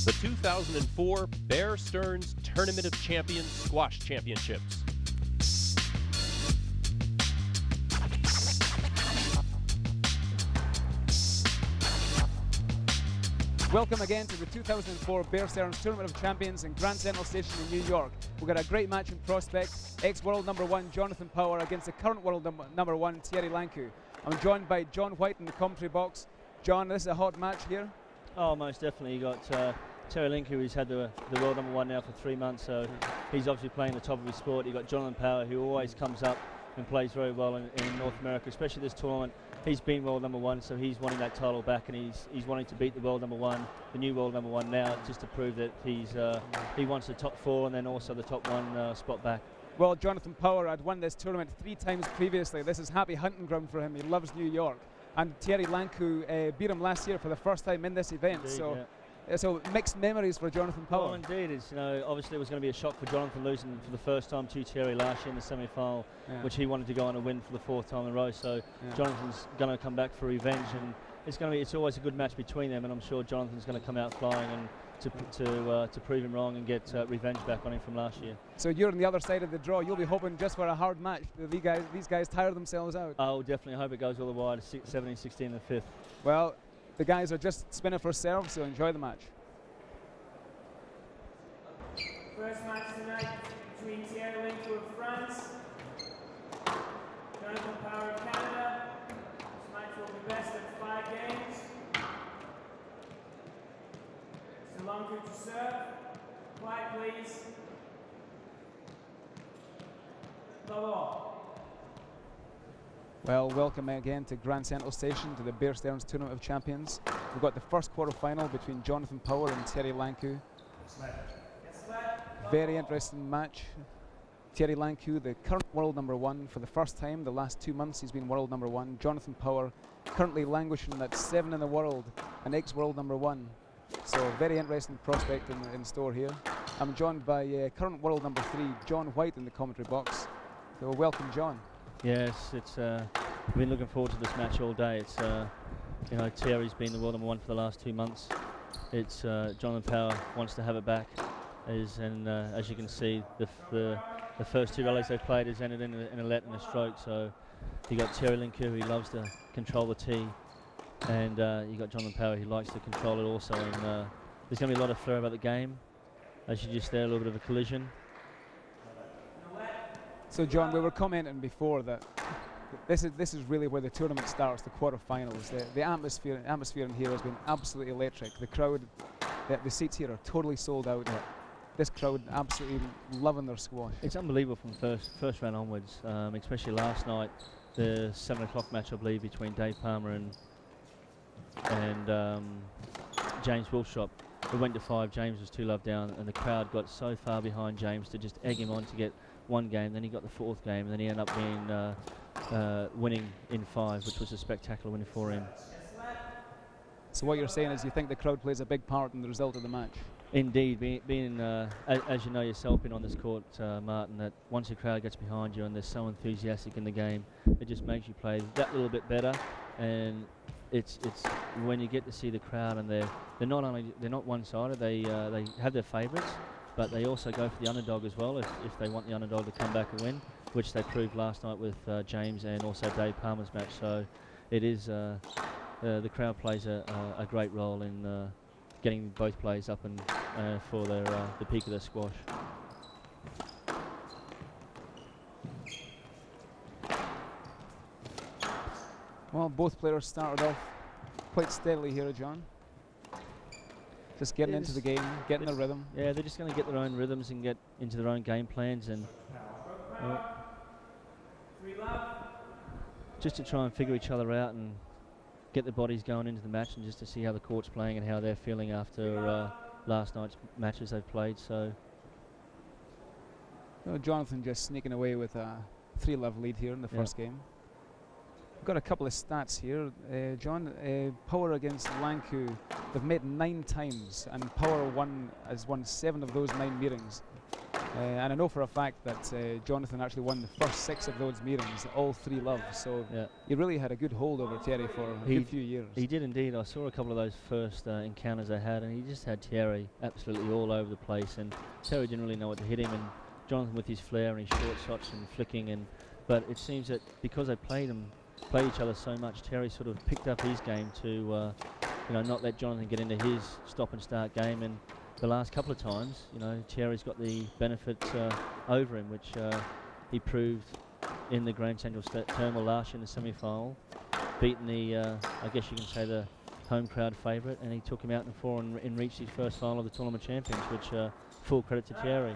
the 2004 Bear Stearns Tournament of Champions Squash Championships. Welcome again to the 2004 Bear Stearns Tournament of Champions in Grand Central Station in New York. We've got a great match in prospect. Ex-world number one Jonathan Power against the current world number one THIERRY LINCOU. I'm joined by John White in the commentary box. John, this is a hot match here. Oh, most definitely. You got THIERRY LINCOU, who's had the world number one now for 3 months, so he's obviously playing the top of his sport. You got Jonathan Power, who always comes up and plays very well in North America, especially this tournament. He's been world number one, so he's wanting that title back, and he's wanting to beat the world number one, the new world number one now, just to prove that he wants the top four and then also the top one spot back. Well, Jonathan Power had won this tournament 3 times previously. This is happy hunting ground for him. He loves New York. And THIERRY LINCOU beat him last year for the first time in this event. Indeed, So mixed memories for Jonathan Power. Well, indeed, obviously it was going to be a shock for Jonathan losing for the first time to THIERRY last year in the semi-final, which he wanted to go on and win for the 4th time in a row. So Jonathan's going to come back for revenge, and it's always a good match between them. And I'm sure Jonathan's going to come out flying and to prove him wrong and get revenge back on him from last year. So you're on the other side of the draw. You'll be hoping just for a hard match. These guys tire themselves out. I'll definitely hope it goes all the way to 17, 16, and 5th. Well, the guys are just spinning for serve, so enjoy the match. First match tonight between THIERRY LINCOU of France, Jonathan Power of Canada. This match will be best of 5 games. So LINCOU to serve. Quiet, please. Bravo. Well, welcome again to Grand Central Station to the Bear Stearns Tournament of Champions. We've got the first quarter-final between Jonathan Power and THIERRY LINCOU. Very interesting match. THIERRY LINCOU, the current world number one for the first time. The last 2 months he's been world number one. Jonathan Power currently languishing at 7 in the world, an ex-world number one. So very interesting prospect in store here. I'm joined by current world number 3, John White, in the commentary box. So welcome, John. Yes, we've been looking forward to this match all day. It's THIERRY's been the world number one for the last 2 months. It's Jonathan Power wants to have it back. As you can see, the first 2 rallies they've played has ended in a let and a stroke. So you got THIERRY LINCOU, who loves to control the tee, and you got Jonathan Power, who likes to control it also. And there's going to be a lot of flair about the game. As you just there, a little bit of a collision. So John, we were commenting before that this is really where the tournament starts, the quarterfinals. The atmosphere in here has been absolutely electric. The crowd, the seats here are totally sold out. This crowd absolutely loving their squash. It's unbelievable from first round onwards, especially last night, the 7 o'clock match, I believe, between Dave Palmer and James Wilshop. We went to 5, James was 2 love down, and the crowd got so far behind James to just egg him on to get 1 game. Then he got the 4th game, and then he ended up being winning in 5, which was a spectacular win for him. So what you're saying is you think the crowd plays a big part in the result of the match? Indeed, being as you know yourself, being on this court, Martin, that once the crowd gets behind you and they're so enthusiastic in the game, it just makes you play that little bit better. And it's when you get to see the crowd, and they're not one-sided. They have their favourites, but they also go for the underdog as well if they want the underdog to come back and win, which they proved last night with James and also Dave Palmer's match. So it is the crowd plays a great role in getting both players up and for the peak of their squash. Well, both players started off quite steadily here, John. Just getting into the game, getting their rhythm. Yeah, they're just going to get their own rhythms and get into their own game plans, and just to try and figure each other out and get their bodies going into the match, and just to see how the court's playing and how they're feeling after last night's matches they've played. So Jonathan just sneaking away with a 3-love lead here in the first game. We've got a couple of stats here, John. Power against LINCOU, they've met 9 times, and Power has won 7 of those 9 meetings. And I know for a fact that Jonathan actually won the first 6 of those meetings, all 3 love. So he really had a good hold over Thierry for a good few years. He did indeed. I saw a couple of those first encounters they had, and he just had Thierry absolutely all over the place. And Thierry didn't really know what to hit him, and Jonathan with his flair and his short shots and flicking. But it seems that because they played each other so much, Thierry sort of picked up his game to not let Jonathan get into his stop and start game. And the last couple of times, Thierry's got the benefit over him, which he proved in the Grand Central Terminal last year in the semi-final, beating the, I guess you can say, the home crowd favourite, and he took him out in 4 and reached his first final of the Tournament Champions, which full credit to Thierry.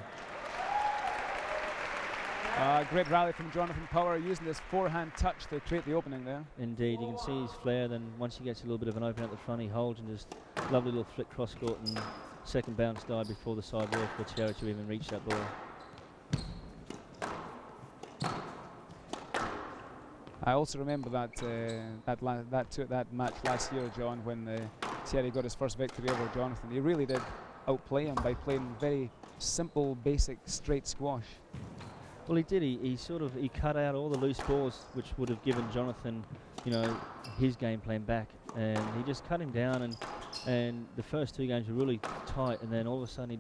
Great rally from Jonathan Power, using this forehand touch to create the opening there. Indeed, you can see his flair. Then once he gets a little bit of an open at the front, he holds and just lovely little flick cross court and second bounce dive before the side wall for Thierry to even reach that ball. I also remember that match last year, John, when Thierry got his first victory over Jonathan. He really did outplay him by playing very simple, basic, straight squash. Well, he did. He cut out all the loose balls, which would have given Jonathan, his game plan back, and he just cut him down. And the first 2 games were really tight, and then all of a sudden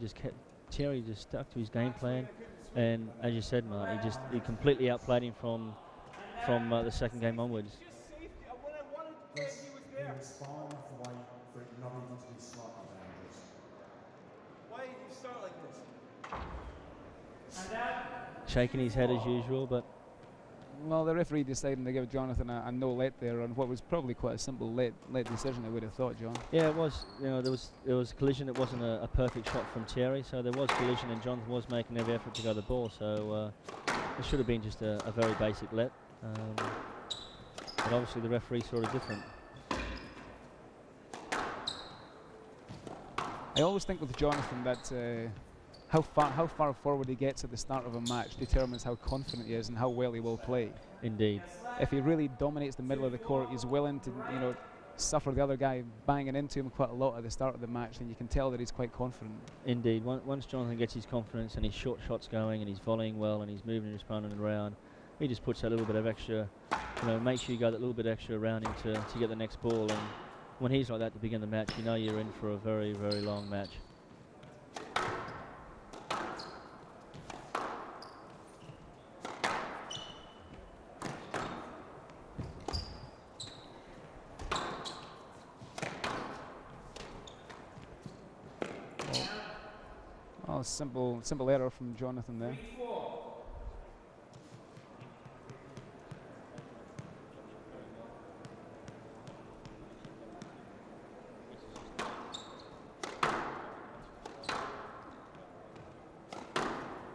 Thierry just stuck to his game plan. And as you said, Mark, he completely outplayed him from the second game onwards. Shaking his head as usual, but well, the referee deciding to give Jonathan a no-let there on what was probably quite a simple let decision, I would have thought, John. Yeah, it was. There was a collision. It wasn't a perfect shot from Thierry, so there was collision, and Jonathan was making every effort to go the ball. So it should have been just a very basic let. But obviously the referee saw it different. I always think with Jonathan that how far forward he gets at the start of a match determines how confident he is and how well he will play. Indeed. If he really dominates the middle of the court, he's willing to suffer the other guy banging into him quite a lot at the start of the match, and you can tell that he's quite confident. Indeed. Once Jonathan gets his confidence and his short shots going and he's volleying well and he's moving his opponent around, he just puts that little bit of extra, make sure you go that little bit extra around him to get the next ball. And when he's like that to begin the match, you're in for a very, very long match. Oh, simple error from Jonathan there.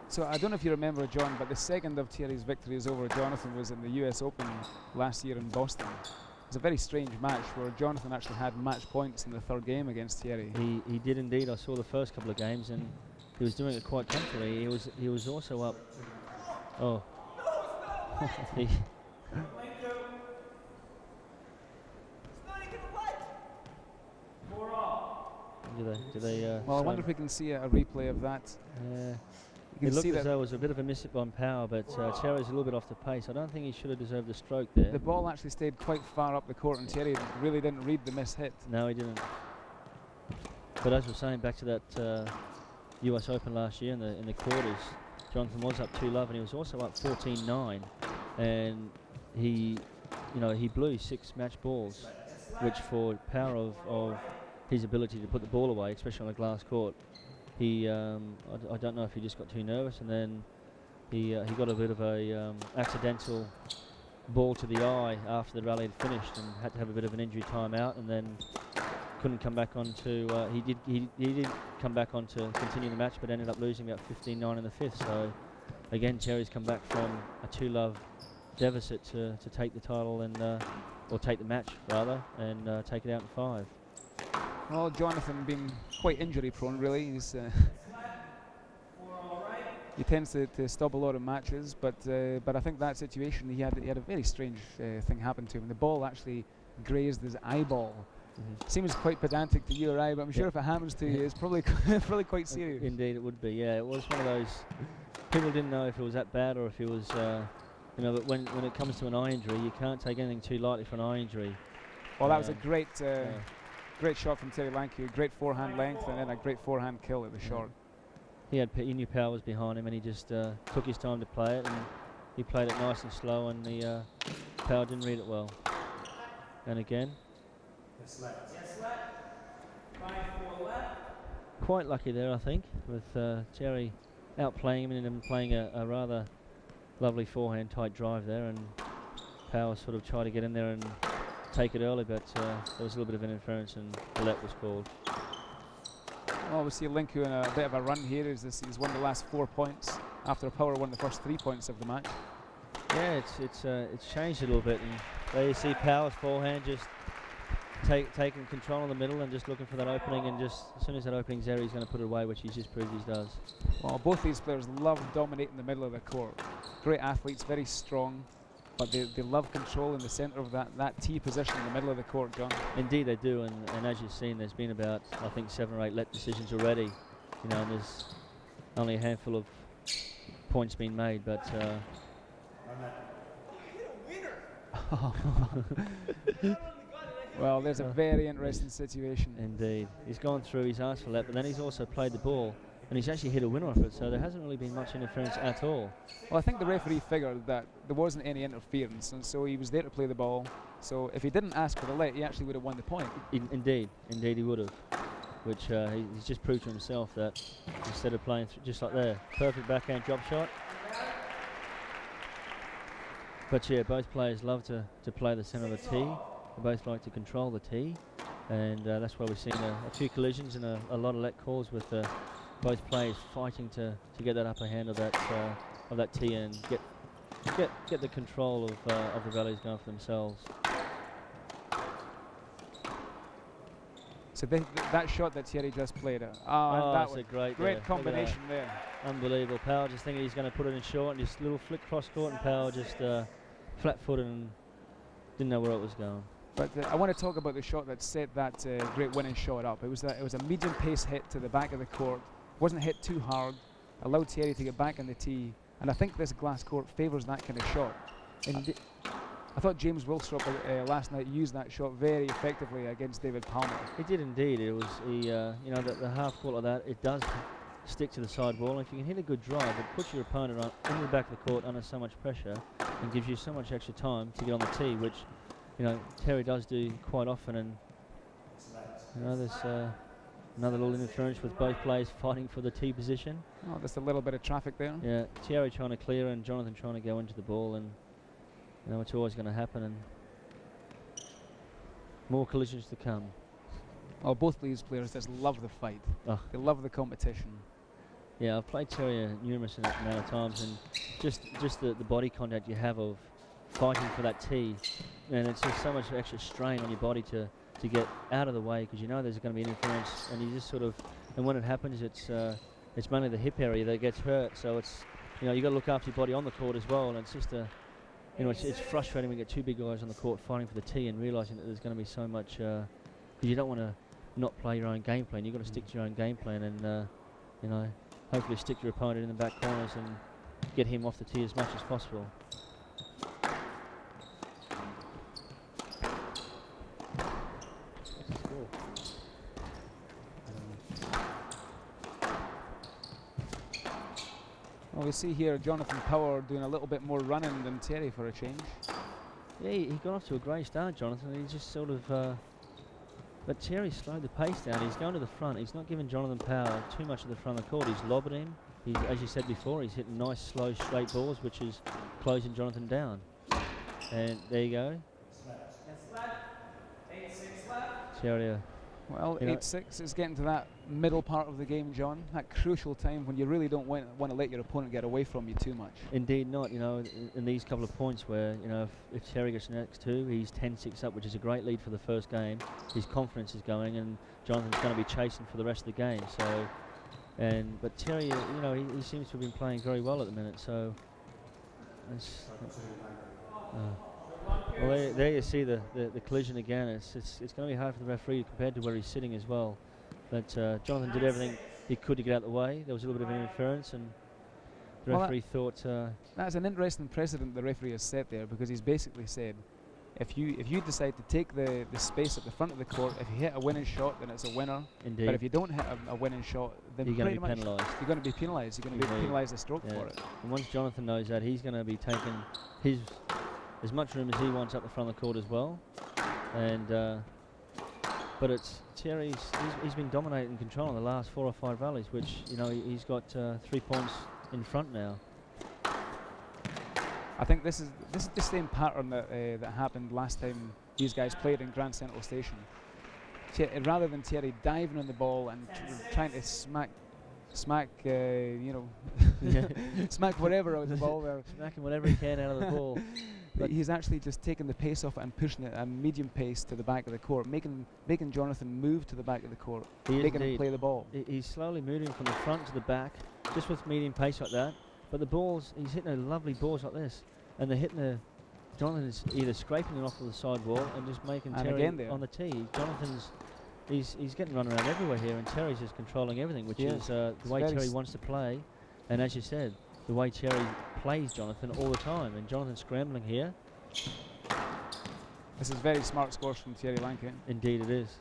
So I don't know if you remember, John, but the second of Thierry's victories over Jonathan was in the US Open last year in Boston. It was a very strange match where Jonathan actually had match points in the 3rd game against Thierry. He did indeed. I saw the first couple of games and he was doing it quite comfortably. He was also up. Oh. Do they well, I wonder if we can see a replay of that. It looked as though it was a bit of a miss on power, but Thierry's a little bit off the pace. I don't think he should have deserved the stroke there. The ball actually stayed quite far up the court, and Thierry really didn't read the miss hit. No, he didn't. But as we're saying, back to that US Open last year in the quarters, Jonathan was up 2-love, and he was also up 14-9, and he blew 6 match balls, which for power of his ability to put the ball away, especially on a glass court. I don't know if he just got too nervous, and then he got a bit of a accidental ball to the eye after the rally had finished, and had to have a bit of an injury timeout, and then couldn't come back on to. He did come back on to continue the match, but ended up losing about 15-9 in the 5th. So again, Thierry's come back from a 2-love deficit to take the title and or take the match rather, and take it out in 5. Well, Jonathan being quite injury prone, really. He tends to stop a lot of matches, but I think that situation he had a very strange thing happen to him. The ball actually grazed his eyeball, Seems quite pedantic to you or I, but I'm sure if it happens to you, it's probably probably quite serious. Indeed, it would be. Yeah, it was one of those. People didn't know if it was that bad or if it was, you know. But when it comes to an eye injury, you can't take anything too lightly for an eye injury. Well, that was a great shot from Thierry LINCOU. Great forehand length and then a great forehand kill at the short. He knew power was behind him, and he just took his time to play it, and he played it nice and slow, and the power didn't read it well. And again, Yes, left. 5-4 left. quite lucky there, I think, with Thierry outplaying him and him playing a rather lovely forehand tight drive there, and power sort of tried to get in there and take it early, but there was a little bit of interference, and the let was called. Well, we see LINCOU in a bit of a run here. He's won the last 4 points after Power won the first 3 points of the match. Yeah, it's changed a little bit, and there you see Power's forehand just taking control in the middle and just looking for that opening, and just as soon as that opening's there, he's going to put it away, which he's just proved he does. Well, both these players love dominating the middle of the court. Great athletes, very strong, but they love control in the centre of that tee position in the middle of the court, John. Indeed they do, and as you've seen, there's been about, I think, 7 or 8 let decisions already, you know, and there's only a handful of points being made, but Well, there's a very interesting situation. indeed. He's gone through, he's asked for that, but then he's also played the ball, and he's actually hit a winner off it, so there hasn't really been much interference at all. Well, I think the referee figured that there wasn't any interference, and so he was there to play the ball. So if he didn't ask for the let, he actually would have won the point. Indeed he would have, which he's just proved to himself that instead of playing just like there, perfect backhand drop shot. But yeah, both players love to play the centre of the tee. They both like to control the tee, and that's why we've seen a few collisions and a lot of let calls with both players fighting to get that upper hand of that tee and get the control of the valleys going for themselves. So that shot that Thierry just played, and Oh, that that's was a great combination there. Unbelievable. Power just thinking he's going to put it in short, and just little flick cross court, and Power just flat-footed and didn't know where it was going. But I want to talk about the shot that set that great winning shot up. It was a medium pace hit to the back of the court. Wasn't hit too hard. Allowed Thierry to get back on the tee, and I think this glass court favours that kind of shot. I thought James Willstrop last night used that shot very effectively against David Palmer. He did indeed. It was you know, the half court like that, it does stick to the side wall. If you can hit a good drive, it puts your opponent in the back of the court under so much pressure and gives you so much extra time to get on the tee, which, you know, Terry does do quite often. And you know, there's another little interference with both players fighting for the tee position. Oh, just a little bit of traffic there. Yeah, Thierry trying to clear and Jonathan trying to go into the ball, and you know, it's always going to happen, and more collisions to come. Oh, both these players just love the fight. Oh. They love the competition. Yeah, I've played Terry numerous amount of times, and just the body contact you have of fighting for that tee, and it's just so much extra strain on your body to get out of the way, because you know there's going to be interference, and you just sort of, and when it happens, it's mainly the hip area that gets hurt. So it's, you know, you got to look after your body on the court as well, and it's just you know, it's frustrating when you get two big guys on the court fighting for the tee and realising that there's going to be so much, because you don't want to not play your own game plan. You've got to stick to your own game plan, and you know, hopefully stick your opponent in the back corners and get him off the tee as much as possible. Well, we see here Jonathan Power doing a little bit more running than Thierry for a change. Yeah, he got off to a great start, Jonathan. He just sort of, but Thierry slowed the pace down. He's going to the front. He's not giving Jonathan Power too much of the front of the court. He's lobbing him. He's, as you said before, he's hitting nice, slow, straight balls, which is closing Jonathan down. And there you go. Thierry. Well, 8-6 is getting to that middle part of the game, John. That crucial time when you really don't want to let your opponent get away from you too much. Indeed not. You know, in these couple of points where, you know, if Thierry gets next two, he's 10-6 up, which is a great lead for the first game. His confidence is going, and Jonathan's going to be chasing for the rest of the game. So, but Thierry, you know, he seems to have been playing very well at the minute. So, Well, there you see the collision again. It's going to be hard for the referee compared to where he's sitting as well. But Jonathan did everything he could to get out of the way. There was a little bit of interference, and the referee thought... that's an interesting precedent the referee has set there, because he's basically said, if you decide to take the space at the front of the court, if you hit a winning shot, then it's a winner. Indeed. But if you don't hit a winning shot, then you're going to pretty be much penalised. you're going to be penalised. You're going to be penalised a stroke for it. And once Jonathan knows that, he's going to be taking his as much room as he wants up the front of the court as well. And but it's THIERRY's. He's been dominating and controlling the last 4 or 5 rallies, which he's got 3 points in front now. I think this is the same pattern that that happened last time these guys played in Grand Central Station. Rather than THIERRY diving on the ball and trying to smack smack whatever out of the ball there, smacking whatever he can out of the ball. But he's actually just taking the pace off it and pushing it at medium pace to the back of the court, making Jonathan move to the back of the court, making him play the ball. He's slowly moving from the front to the back, just with medium pace like that. But the balls, he's hitting a lovely balls like this, and they're hitting Jonathan is either scraping it off of the side wall and just making THIERRY on the tee. Jonathan's he's getting run around everywhere here, and THIERRY's just controlling everything, which is the way THIERRY wants to play. And as you said, the way THIERRY plays Jonathan all the time, and Jonathan's scrambling here. This is very smart scores from THIERRY LINCOU. Indeed it is.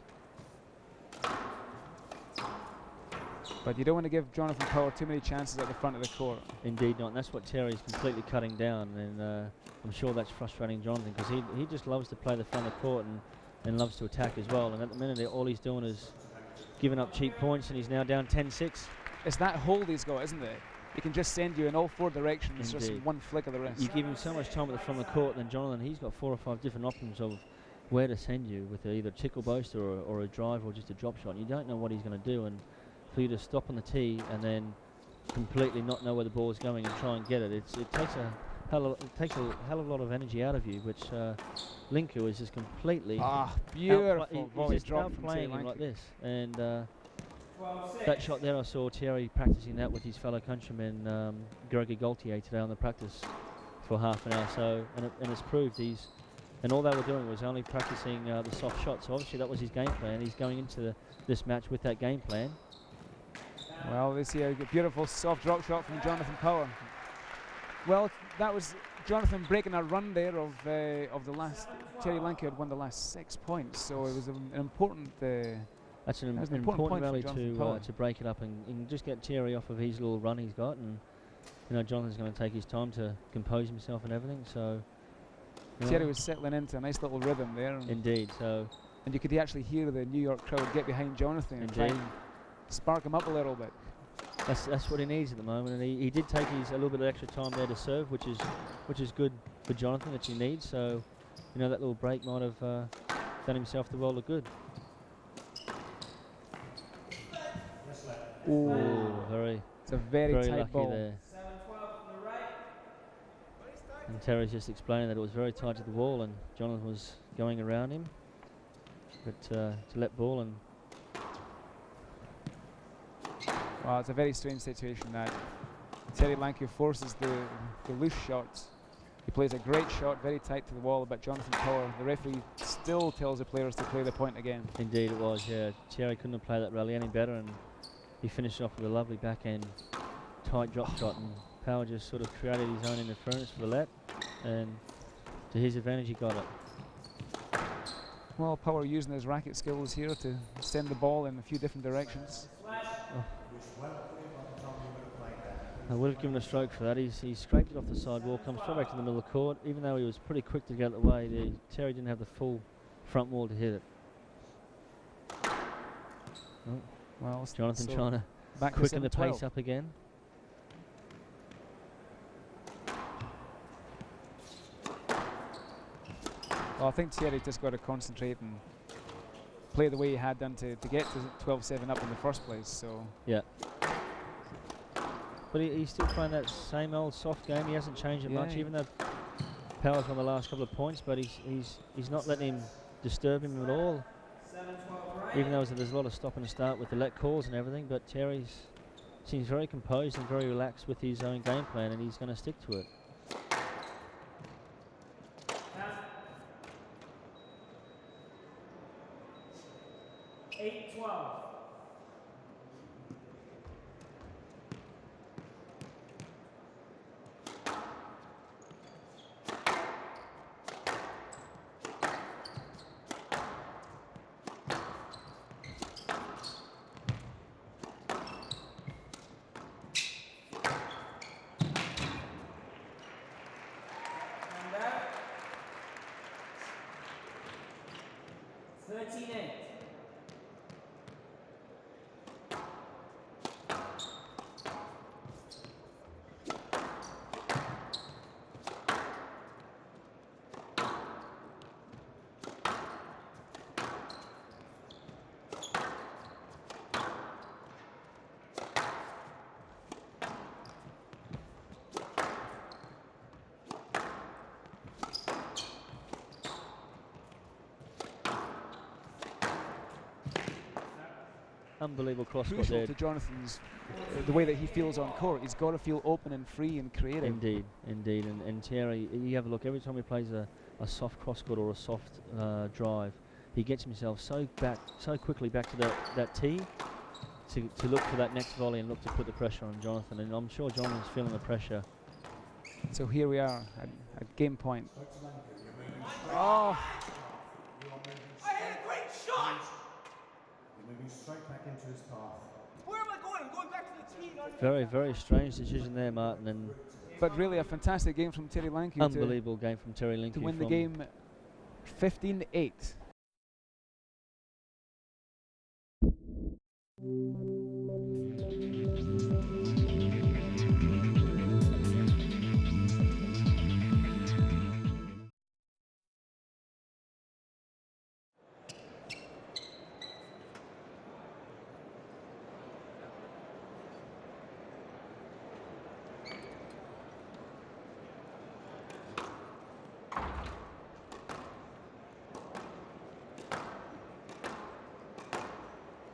But you don't want to give Jonathan Power too many chances at the front of the court. Indeed not, and that's what THIERRY's completely cutting down, and I'm sure that's frustrating Jonathan, because he just loves to play the front of the court and loves to attack as well, and at the minute all he's doing is giving up cheap points, and he's now down 10-6. It's that hold he's got, isn't it? He can just send you in all 4 directions, just one flick of the wrist. You give him so much time at the front of the court, then Jonathan, he's got 4 or 5 different options of where to send you with either a tickle boast or a drive or just a drop shot. And you don't know what he's going to do, and for you to stop on the tee and then completely not know where the ball is going and try and get it, it takes a hell of a lot of energy out of you, which LINCOU is just completely beautiful. He's just outplaying him like this, and that shot there, I saw THIERRY practicing that with his fellow countryman Gregor Gaultier today on the practice for half an hour. So and it's proved and all they were doing was only practicing the soft shots. So obviously that was his game plan. He's going into this match with that game plan. Well, they see a beautiful soft drop shot from Jonathan Power. Well, that was Jonathan breaking a run there of the last. THIERRY LINCOU had won the last 6 points, so it was an important. That's an important rally to break it up and just get THIERRY off of his little run he's got, and Jonathan's going to take his time to compose himself and everything. So THIERRY was settling into a nice little rhythm there. Indeed. So and you could actually hear the New York crowd get behind Jonathan and try and spark him up a little bit. That's what he needs at the moment, and he did take a little bit of extra time there to serve, which is good for Jonathan that he needs. So that little break might have done himself the world of good. Ooh, it's a very tight lucky ball there. And THIERRY's just explaining that it was very tight to the wall, and Jonathan was going around him, but to let ball and. Well, it's a very strange situation that THIERRY LINCOU forces the loose shots. He plays a great shot, very tight to the wall, but Jonathan Power, the referee, still tells the players to play the point again. Indeed it was, yeah. THIERRY couldn't have played that rally any better, and he finished off with a lovely backhand tight drop shot, and Power just sort of created his own interference for the let, and to his advantage he got it. Well, Power using his racket skills here to send the ball in a few different directions. I would have given a stroke for that. He scraped it off the side wall, comes straight back to the middle of the court. Even though he was pretty quick to get out of the way, THIERRY didn't have the full front wall to hit it. Oh. Well, Jonathan trying to quicken the pace up again. Well, I think THIERRY just got to concentrate and play the way he had done to get to 12-7 up in the first place. So yeah. But he's still playing that same old soft game. He hasn't changed it much, even though Power's won the last couple of points. But he's not letting him disturb him at all. Even though there's a lot of stop and start with the let calls and everything, but THIERRY seems very composed and very relaxed with his own game plan, and he's going to stick to it. 13-8. Unbelievable cross court Crucial there. to Jonathan's the way that he feels on court. He's got to feel open and free and creative. Indeed, indeed. And Thierry, you have a look, every time he plays a soft cross court or a soft drive, he gets himself so quickly back to that tee to look for that next volley and look to put the pressure on Jonathan. And I'm sure Jonathan's feeling the pressure. So here we are at game point. Oh, I had a great shot! You're moving straight back into his path. Where am I going? I'm going back to the tee. Very, very strange decision there, Martin. And but really a fantastic game from Thierry LINCOU unbelievable game from Thierry LINCOU to win the game 15-8.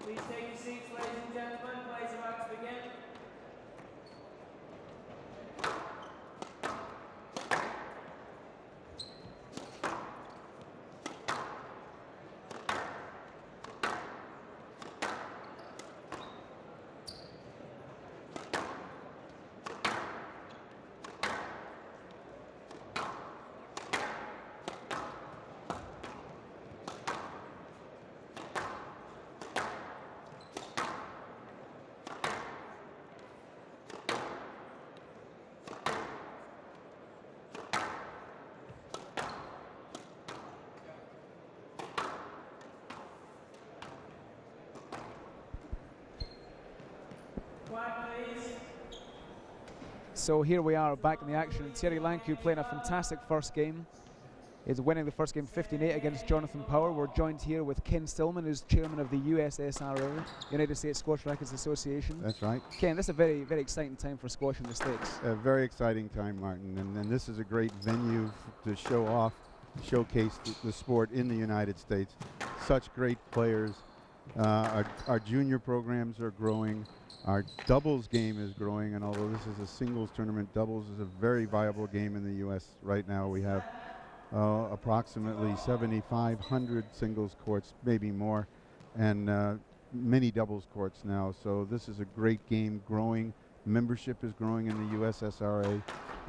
Please take your seats, ladies and gentlemen. Plays about to begin. Quiet, please. So here we are back in the action. Thierry LINCOU playing a fantastic first game. Is winning the first game 15-8 against Jonathan Power. We're joined here with Ken Stillman, who's chairman of the USSRA, United States Squash Rackets Association. That's right. Ken, this is a very, very exciting time for squash in the States. A very exciting time, Martin, and this is a great venue to show off, showcase the sport in the United States. Such great players. Our junior programs are growing. Our doubles game is growing, and although this is a singles tournament, doubles is a very viable game in the U.S. right now. We have approximately 7,500 singles courts, maybe more, and many doubles courts now. So this is a great game growing. Membership is growing in the USSRA,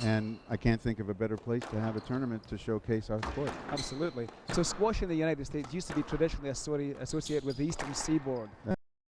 and I can't think of a better place to have a tournament to showcase our sport. Absolutely. So squash in the United States used to be traditionally associated with the Eastern Seaboard.